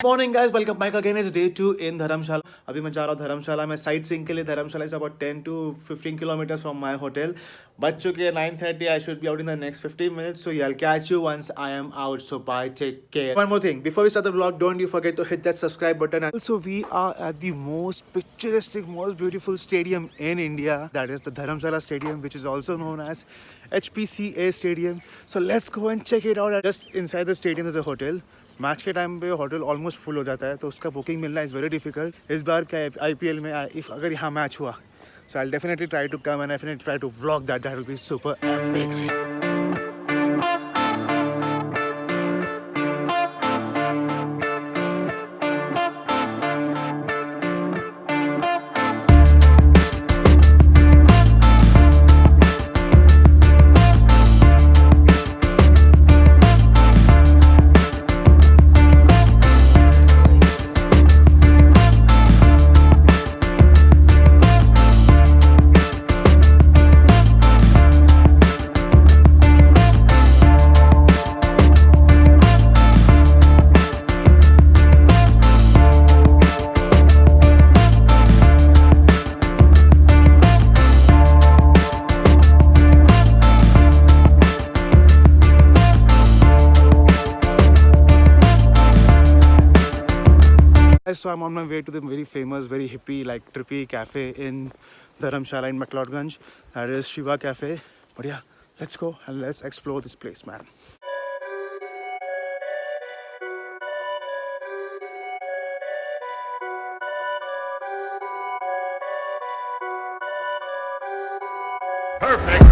Morning guys, welcome back again. It's day 2 in Dharamsala. अभी मैं जा रहा हूँ धर्मशाला में साइट सीइंग के लिए. धर्मशाला is about 10 to 15 kilometers from my hotel. बज चुके हैं 9:30. I should be out in the next 15 minutes. So yeah, I'll catch you once I am out. So bye, take care. One more thing, before we start the vlog, don't you forget to hit that subscribe button. Also, we are at the most picturesque, most beautiful stadium in India. That is the Dharamsala Stadium, which is also known as HPCA Stadium. So let's go and check it out. Just inside the stadium is a hotel. Match के time पे hotel almost full हो जाता है, तो उसका booking मिलना is very difficult. इस बार क्या IPL में इफ अगर यहाँ मैच हुआ, so I will definitely try to come and definitely try to vlog that will be super epic. So I'm on my way to the very famous, very hippie, like trippy cafe in Dharamsala and Mcleodganj. That is Shiva Cafe. But yeah, let's go and let's explore this place, man. Perfect.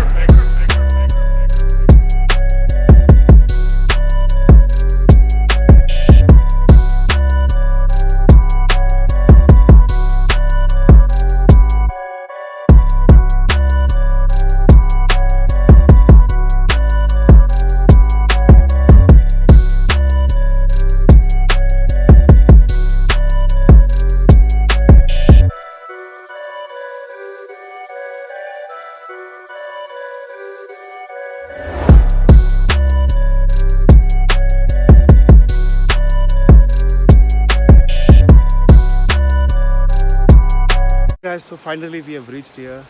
Guys, so finally we have reached here.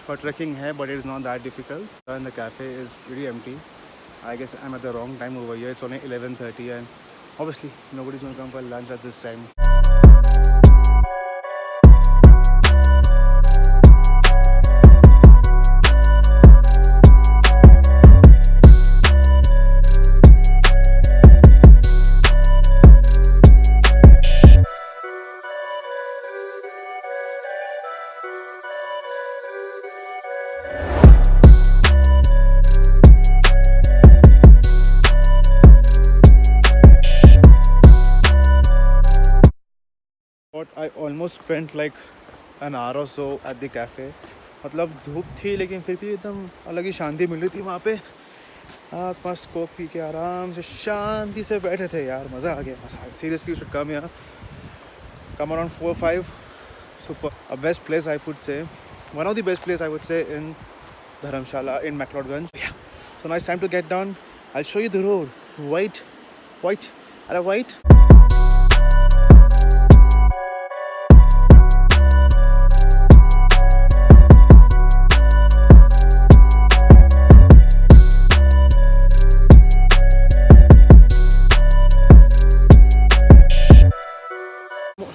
For trekking here, but it is not that difficult. And the cafe is pretty empty. I guess I'm at the wrong time over here. It's only 11:30 and obviously nobody's going to come for lunch at this time. I almost spent like an hour or so at the cafe. मतलब धूप थी लेकिन फिर भी एकदम अलग ही शांति मिल रही थी वहाँ पे. पास कोक पी के आराम से शांति से बैठे थे यार. मज़ा आ गया. Seriously, you should come here. Come around 4 or 5. Super. A best place I would say. One of the best place I would say in Dharamsala in Mcleodganj. Yeah. So now it's time to get down. I'll show you the road. White.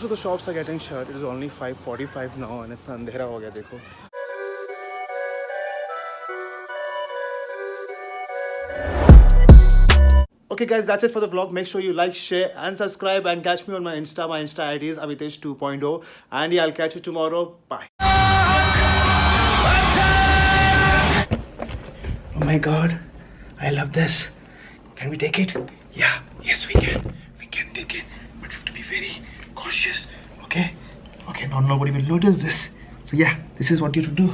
So the shops are getting shut. It is only 5:45 now and इतना अंधेरा हो गया देखो. Okay guys, that's it for the vlog. Make sure you like, share and subscribe and catch me on my Insta. My Insta ID is Avitesh 2.0 and yeah, I'll catch you tomorrow. Bye. Oh my god, I love this. Can we take it? Yeah, yes we can. We can take it, but we have to be very cautious. Okay, not nobody will notice this. So yeah, this is what you have to do.